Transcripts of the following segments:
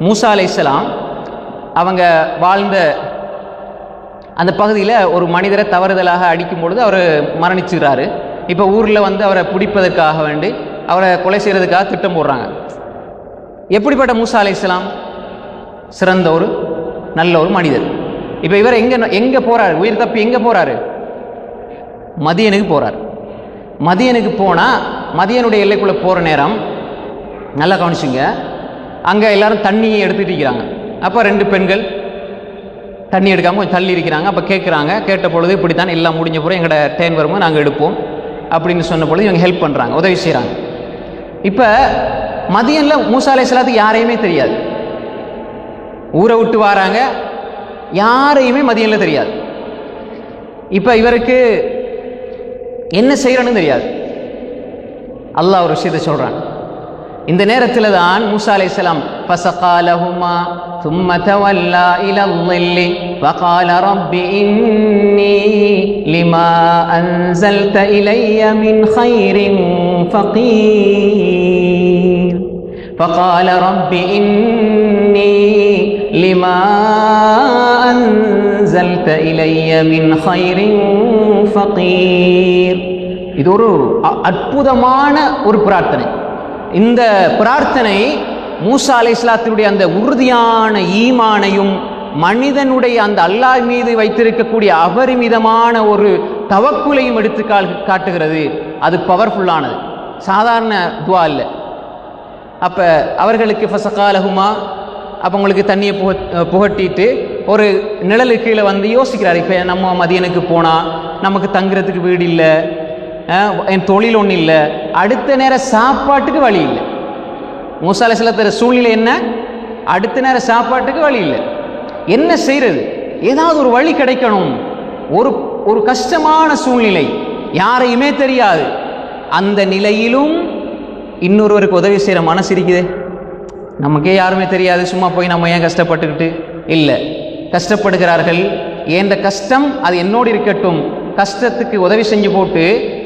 மூசா அலைஹிஸ்ஸலாம் அவங்க வாழ்ந்த அந்த பகுதியில் ஒரு மனிதரை தவறுதலாக அடிக்கும் பொழுது அவர் மரணிச்சுக்கிறாரு. இப்போ ஊரில் வந்து அவரை பிடிப்பதற்காக வேண்டி அவரை கொலை செய்கிறதுக்காக திட்டம் போடுறாங்க. எப்படிப்பட்ட மூசா அலைஹிஸ்ஸலாம்? சிறந்த ஒரு நல்ல ஒரு மனிதர். இப்போ இவர் எங்கே போகிறாரு? உயிர் தப்பி எங்கே போகிறாரு? மதியனுக்கு போகிறார். மதியனுக்கு போனால் மதியனுடைய எல்லைக்குள்ளே போகிற நேரம் நல்லா கவனிச்சுங்க, அங்கே எல்லாரும் தண்ணியை எடுத்துகிட்டு இருக்கிறாங்க. அப்போ 2 பெண்கள் தண்ணி எடுக்காமல் கொஞ்சம் தள்ளி இருக்கிறாங்க. அப்போ கேட்குறாங்க, கேட்ட பொழுது இப்படித்தான் எல்லாம் முடிஞ்ச பிறகு எங்களோட டைம் வரும்போது நாங்கள் எடுப்போம் அப்படின்னு சொன்ன பொழுது இவங்க ஹெல்ப் பண்ணுறாங்க, உதவி செய்கிறாங்க. இப்போ மதியனில் மூசா அலைஹிஸ்ஸலாத்துக்கு யாரையுமே தெரியாது. ஊரை விட்டு வராங்க, யாரையுமே மதியனில் தெரியாது. இப்போ இவருக்கு என்ன செய்யறன்னு தெரியாது. அல்லாஹ் ஒரு விஷயத்தை சொல்கிறான். இந்த நேரத்தில் தான் மூசா அலைஹிஸ்ஸலாம் ஃபஸகா லஹுமா ثم تولى إلى الظل وقال رب إني لما أنزلت إلي من خير فقير فقال رب إني لما أنزلت إلي من خير فقير. இது ஒரு அற்புதமான ஒரு பிரார்த்தனை. இந்த பிரார்த்தனை மூசா அலைஹிஸ்ஸலாத்துடைய அந்த உறுதியான ஈமானையும் மனிதனுடைய அந்த அல்லாஹ் மீது வைத்திருக்கக்கூடிய அபரிமிதமான ஒரு தவக்குலையும் எடுத்து காட்டுகிறது. அது பவர்ஃபுல்லானது, சாதாரண துவா இல்லை. அப்போ அவர்களுக்கு ஃபஸகா லஹுமா, அப்போ உங்களுக்கு தண்ணியை புகட்டிட்டு ஒரு நிழலு கீழே வந்து யோசிக்கிறார். இப்போ நம்ம மதியனுக்கு போனால் நமக்கு தங்குறதுக்கு வீடு இல்லை, என் தொழில் ஒன்றும் இல்லை, அடுத்த நேரம் சாப்பாட்டுக்கு வழி இல்லை. மூசா அலைஹிஸ்ஸலாத்து சூழ்நிலை என்ன? அடுத்த நேரம் சாப்பாட்டுக்கு வழி இல்லை, என்ன செய்யறது? ஏதாவது ஒரு வழி கிடைக்கணும். ஒரு கஷ்டமான சூழ்நிலை, யாரையுமே தெரியாது. அந்த நிலையிலும் இன்னொருவருக்கு உதவி செய்கிற மனசு இருக்குது. நமக்கே யாருமே தெரியாது, சும்மா போய் நம்ம ஏன் கஷ்டப்பட்டுக்கிட்டு? இல்லை, கஷ்டப்படுகிறார்கள். ஏந்த கஷ்டம் அது என்னோடு இருக்கட்டும், கஷ்டத்துக்கு உதவி செஞ்சு போட்டு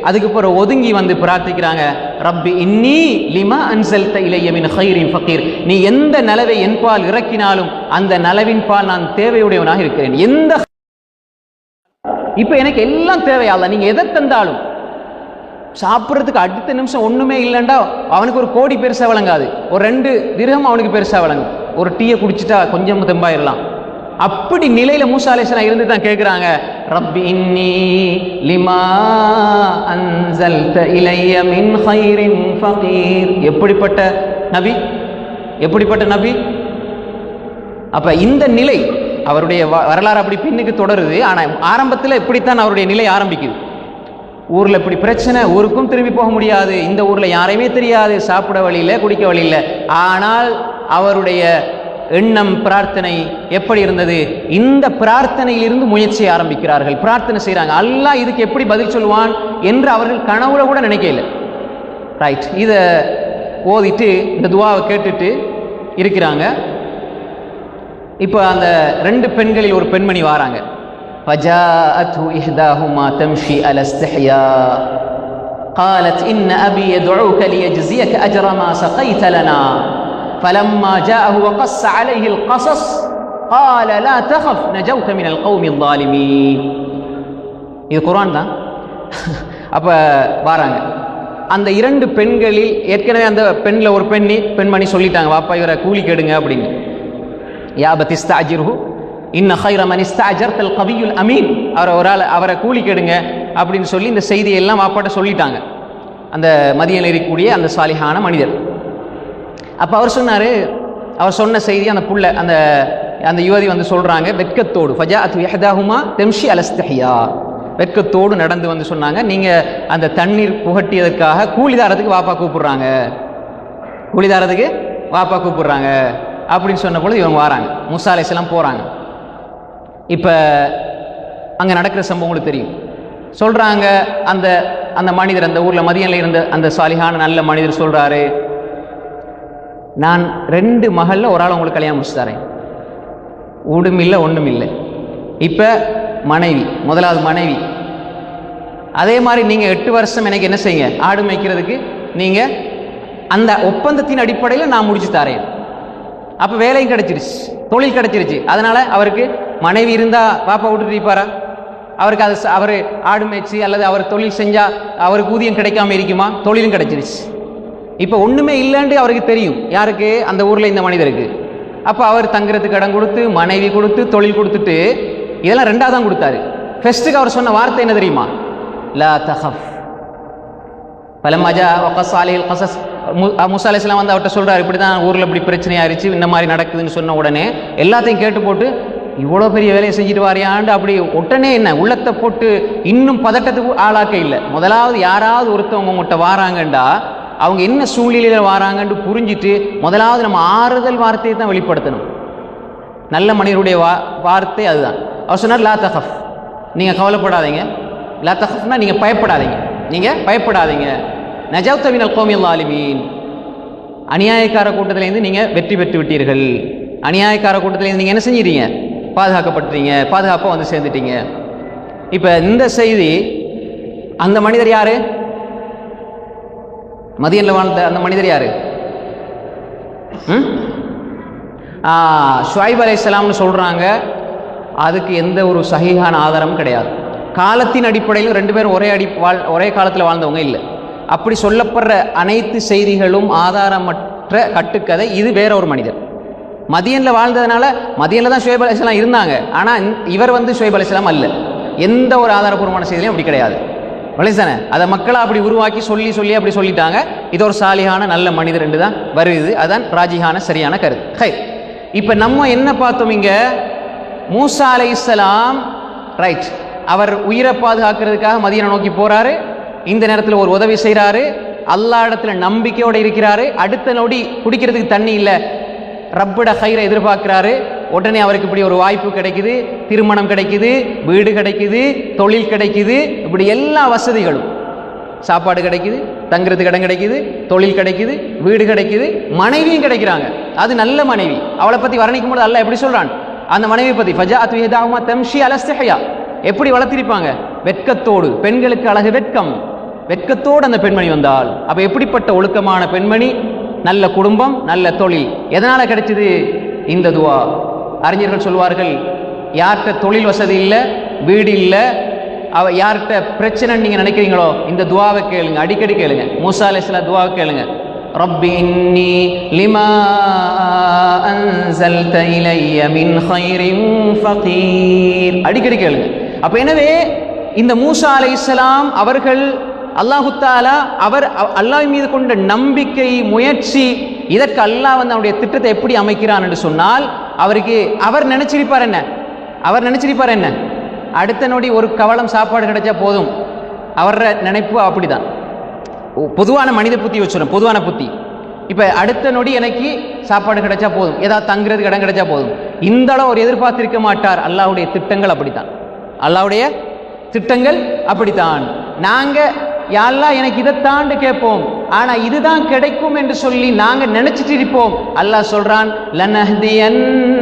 அதுக்கு பிறகு ஒதுங்கி வந்து பிரார்த்திக்கிறாங்க, ரப்பி இன்னி லிமா அன்சல்த இலைய மின் கைரின் ஃபகீர். நீ எந்த நலவை என் பால் இறக்கினாலும் அந்த நலவின் பால் நான் தேவையுடையவனாக இருக்கிறேன். இப்ப எனக்கு எல்லாம் தேவையால, நீங்க எதை தந்தாலும். சாப்பிட்றதுக்கு அடுத்த நிமிஷம் ஒண்ணுமே இல்லைண்டா அவனுக்கு ஒரு கோடி பெருசா வழங்காது, ஒரு 2 திர்ஹம் அவனுக்கு பெருசா வழங்கும். ஒரு டீயை குடிச்சிட்டா கொஞ்சம் தெம்பாயிரலாம். அப்படி நிலையில மூசா அலைஹிஸ்ஸலாம் இருந்து தான் கேட்குறாங்க, ரப்பி இன்னி லிமா அன்ஸல்த இலைய மின் கைரின் ஃபகீர். எப்படிப்பட்ட நபி, எப்படிப்பட்ட நபி! அப்ப இந்த நிலை அவருடைய வரலாறு அப்படி பின்னுக்கு தொடருது. ஆனால் ஆரம்பத்தில் இப்படித்தான் அவருடைய நிலை ஆரம்பிக்குது. ஊரில் இப்படி பிரச்சனை, ஊருக்கும் திரும்பி போக முடியாது, இந்த ஊரில் யாரையுமே தெரியாது, சாப்பிட வழியில் குடிக்க வழியில். ஆனால் அவருடைய எண்ணம், பிரார்த்தனை எப்படி இருந்தது? இந்த பிரார்த்தனையிலிருந்து முயற்சியை ஆரம்பிக்கிறார்கள், பிரார்த்தனை செய்கிறாங்க. அல்லாஹ் இதுக்கு எப்படி பதில் சொல்லுவான் என்று அவர்கள் கனவுல கூட நினைக்கல. ரைட், இதை ஓதிட்டு இந்த துவாவை கேட்டுட்டு இருக்கிறாங்க. இப்போ அந்த 2 பெண்களில் ஒரு பெண்மணி வாராங்க. فجاءته إحداهما تمشي على استحياء قالت إن أبي يدعوك ليجزيك أجر ما سقيت لنا فلما جاءه وقص عليه القصص قال لا تخف نجوت من القوم الظالمين. இது குர்ஆன் தான். அப்ப வாராங்க அந்த 2 பெண்களில். ஏற்கனவே அந்த பெண்ணில் ஒரு பெண்மணி சொல்லிட்டாங்க, வாப்பா இவரை கூலி கேடுங்க அப்படின்னு. யா பத்திஸ்தாஜிர்ஹு இன்ன கைர மன் இஸ்தஅஜர்தல் கவியுல் அமீன். அவரை கூலி கேடுங்க அப்படின்னு சொல்லி இந்த செய்தியெல்லாம் வாப்பாட்ட சொல்லிட்டாங்க அந்த மதியனில் இருக்கக்கூடிய அந்த சாலிஹான மனிதர். அப்போ அவர் சொன்னார், அவர் சொன்ன செய்தி அந்த புள்ள அந்த யுவதி வந்து சொல்கிறாங்க வெட்கத்தோடு, ஃபஜாஅத்து இஹ்தாஹுமா தம்ஷி அலா இஸ்திஹ்யா, வெட்கத்தோடு நடந்து வந்து சொன்னாங்க, நீங்கள் அந்த தண்ணீர் புகட்டியதற்காக கூலிதாரத்துக்கு வாப்பா கூப்பிடுறாங்க, கூலிதாரத்துக்கு வாப்பா கூப்பிடுறாங்க அப்படின்னு சொன்ன பொழுது இவங்க வராங்க, மூசா அலைஹிஸ்ஸலாம் போகிறாங்க. இப்போ அங்கே நடக்கிற சம்பவம் உங்களுக்கு தெரியும். சொல்கிறாங்க அந்த மனிதர், அந்த ஊரில் மதியனில் இருந்த அந்த சாலிஹான நல்ல மனிதர் சொல்கிறாரு, நான் 2 மகளில் ஒரு ஆள் உங்களுக்கு கல்யாணம் முடிச்சு தரேன், ஊடும் இல்லை ஒன்றும் இல்லை. இப்போ மனைவி, முதலாவது மனைவி, அதே மாதிரி நீங்கள் 8 வருஷம் எனக்கு என்ன செய்யுங்க, ஆடு மேய்க்கிறதுக்கு நீங்கள் அந்த ஒப்பந்தத்தின் அடிப்படையில் நான் முடிச்சு தரேன். அப்போ வேலையும் கிடைச்சிருச்சு, தொழில் கிடைச்சிருச்சு. அதனால அவருக்கு மனைவி இருந்தா பாப்பா விட்டுட்டு இருப்பாரா? அவருக்கு அது அவர் ஆடு மேய்ச்சி அல்லது அவர் தொழில் செஞ்சா அவருக்கு ஊதியம் கிடைக்காம இருக்குமா? தொழிலும் கிடைச்சிருச்சு. இப்போ ஒண்ணுமே இல்லைன்னு அவருக்கு தெரியும், யாருக்கு? அந்த ஊர்ல இந்த மனிதருக்கு. அப்போ அவர் தங்குறதுக்கு இடம் கொடுத்து, மனைவி கொடுத்து, தொழில் கொடுத்துட்டு, இதெல்லாம் ரெண்டாவது தான் கொடுத்தாரு. ஃபர்ஸ்ட்டுக்கு அவர் சொன்ன வார்த்தை என்ன தெரியுமா? லா தஹஃப். பலம்மா ஜா வகஸ அலைஹில் கஸஸ். மூசா அலைஹிஸ்ஸலாம் வந்து அவர்கிட்ட சொல்றாரு, இப்படி தான் ஊரில் இப்படி பிரச்சனையாயிருச்சு, இந்த மாதிரி நடக்குதுன்னு சொன்ன உடனே எல்லாத்தையும் கேட்டு போட்டு, இவ்வளோ பெரிய வேலையை செஞ்சுட்டு வாரியாண்டு அப்படி உடனே என்ன உள்ளத்தை போட்டு இன்னும் பதட்டத்துக்கு ஆளாக்க இல்லை. முதலாவது யாராவது ஒருத்தவங்க உங்கள்கிட்ட வாராங்கண்டா அவங்க என்ன சூழ்நிலையில் வாராங்கன்னு புரிஞ்சுட்டு முதலாவது நம்ம ஆறுதல் வார்த்தையை தான் வெளிப்படுத்தணும். நல்ல மனிதருடைய வார்த்தை அதுதான். அவர் சொன்னார், லா தஹஃப், நீங்கள் கவலைப்படாதீங்க. லா தஹஃப்னா நீங்கள் பயப்படாதீங்க, நீங்கள் பயப்படாதீங்க. நஜௌத மினல் கௌமில் ஸாலிமீன், அநியாயக்கார கூட்டத்திலேருந்து நீங்கள் வெற்றி பெற்று விட்டீர்கள். அநியாயக்கார கூட்டத்திலேருந்து நீங்கள் என்ன செஞ்சிட்டீங்க? பாதுகாக்கப்பட்டீங்க, பாதுகாப்பாக வந்து சேர்ந்துட்டீங்க. இப்போ இந்த செய்தி அந்த மனிதர் யாரு? மதியனில் வாழ்ந்த அந்த மனிதர் யாரு? ஷுஐப் அலைஹிஸ்ஸலாம்னு சொல்றாங்க. அதுக்கு எந்த ஒரு சஹீஹான ஆதாரமும் கிடையாது. காலத்தின் அடிப்படையில் ரெண்டு பேரும் ஒரே காலத்தில் வாழ்ந்தவங்க இல்லை. அப்படி சொல்லப்படுற அனைத்து செய்திகளும் ஆதாரமற்ற கட்டுக்கதை. இது வேற ஒரு மனிதர் மதியனில் வாழ்ந்ததுனால, மதியனில் தான் ஷுஐப் அலைஹிஸ்ஸலாம் இருந்தாங்க. ஆனால் இவர் வந்து ஷுஐப் அலைஹிஸ்ஸலாம் அல்ல. எந்த ஒரு ஆதாரபூர்வமான செய்தியும் அப்படி கிடையாது. வலிதானே? அதை மக்களை அப்படி உருவாக்கி சொல்லி அப்படி சொல்லிட்டாங்க. இது ஒரு சாலிஹான நல்ல மனிதர் என்று தான் வருது. அதுதான் ராஜிஹான சரியான கருத்து. ஹை, இப்போ நம்ம என்ன பார்த்தோம் இங்க? மூசா அலைஹிஸ்ஸலாம் ரைட், அவர் உயிரை பாதுகாக்கிறதுக்காக மதீனா நோக்கி போறாரு. இந்த நேரத்தில் ஒரு உதவி செய்கிறாரு, அல்லாஹ் இடத்துல நம்பிக்கையோடு இருக்கிறாரு. அடுத்த நொடி குடிக்கிறதுக்கு தண்ணி இல்லை, ரப்பட ஹைரை எதிர்பார்க்கிறாரு. உடனே அவருக்கு இப்படி ஒரு வாய்ப்பு கிடைக்குது, திருமணம் கிடைக்குது, வீடு கிடைக்குது, தொழில் கிடைக்குது, இப்படி எல்லா வசதிகளும், சாப்பாடு கிடைக்குது, தங்குறதுக்கு இடம் கிடைக்குது, தொழில் கிடைக்குது, வீடு கிடைக்குது, மனைவியும் கிடைக்கிறாங்க. அது நல்ல மனைவி. அவளை பற்றி வர்ணிக்கும் போது அல்லாஹ் எப்படி சொல்றான் அந்த மனைவி பற்றி? ஃபஜாஅத் இஹ்தாஹுமா தம்ஷி அலா இஸ்திஹ்யா. எப்படி வளர்த்திருப்பாங்க? வெட்கத்தோடு. பெண்களுக்கு அழகு வெட்கம். வெட்கத்தோடு அந்த பெண்மணி வந்தாள். அப்ப எப்படிப்பட்ட ஒழுக்கமான பெண்மணி, நல்ல குடும்பம், நல்ல தொழில். எதனால கிடைச்சது இந்த துவா? அறிஞர்கள் சொல்வார்கள், யார்கிட்ட தொழில் வசதி இல்லை, வீடு இல்லை, யார்கிட்ட பிரச்சனை நீங்க நினைக்கிறீங்களோ இந்த துவாவை கேளுங்க, அடிக்கடி கேளுங்க. மூசா அலைஹிஸ்ஸலாம் துவாவை கேளுங்க. ரப்பி இன்னி லிமா அன்ஸல்த இலைய மின் கைரின் ஃபகீர். அடிக்கடி கேளுங்க. அப்ப எனவே இந்த மூசா அலைஹிஸ்ஸலாம் அவர்கள் அல்லாஹு தஆலா அவர் அல்லாஹ் மீது கொண்ட நம்பிக்கை, முயற்சி, இதற்கு அல்லாஹ் வந்து அவருடைய திட்டத்தை எப்படி அமைக்கிறான் என்று சொன்னால், அவருக்கு அவர் நினைச்சிருப்பார் என்ன? அடுத்த நொடி ஒரு கவளம் சாப்பாடு கிடைச்சா போதும். அவர நினைப்பு அப்படிதான். பொதுவான மனித புத்தி வச்சுரும், பொதுவான புத்தி. இப்ப அடுத்த நொடி எனக்கு சாப்பாடு கிடைச்சா போதும், ஏதாவது தங்குறதுக்கு இடம் கிடைச்சா போதும். இந்த அளவு ஒரு எதிர்பார்த்திருக்க மாட்டார். அல்லாஹ்வுடைய திட்டங்கள் அப்படித்தான். அல்லாஹ்வுடைய திட்டங்கள் அப்படித்தான். நாங்க யா அல்லாஹ் எனக்கு இதை தாண்டு கேட்போம், ஆனா இதுதான் கிடைக்கும் என்று சொல்லி நாங்க நினைச்சிட்டு இருப்போம். அல்லாஹ் சொல்றான், லனஹ்தியன்னஹும்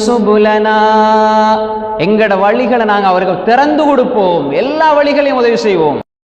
சுபுலனா, எங்கட வழிகளை நாங்க அவர்கள் திறந்து கொடுப்போம், எல்லா வழிகளையும் உதவி செய்வோம்.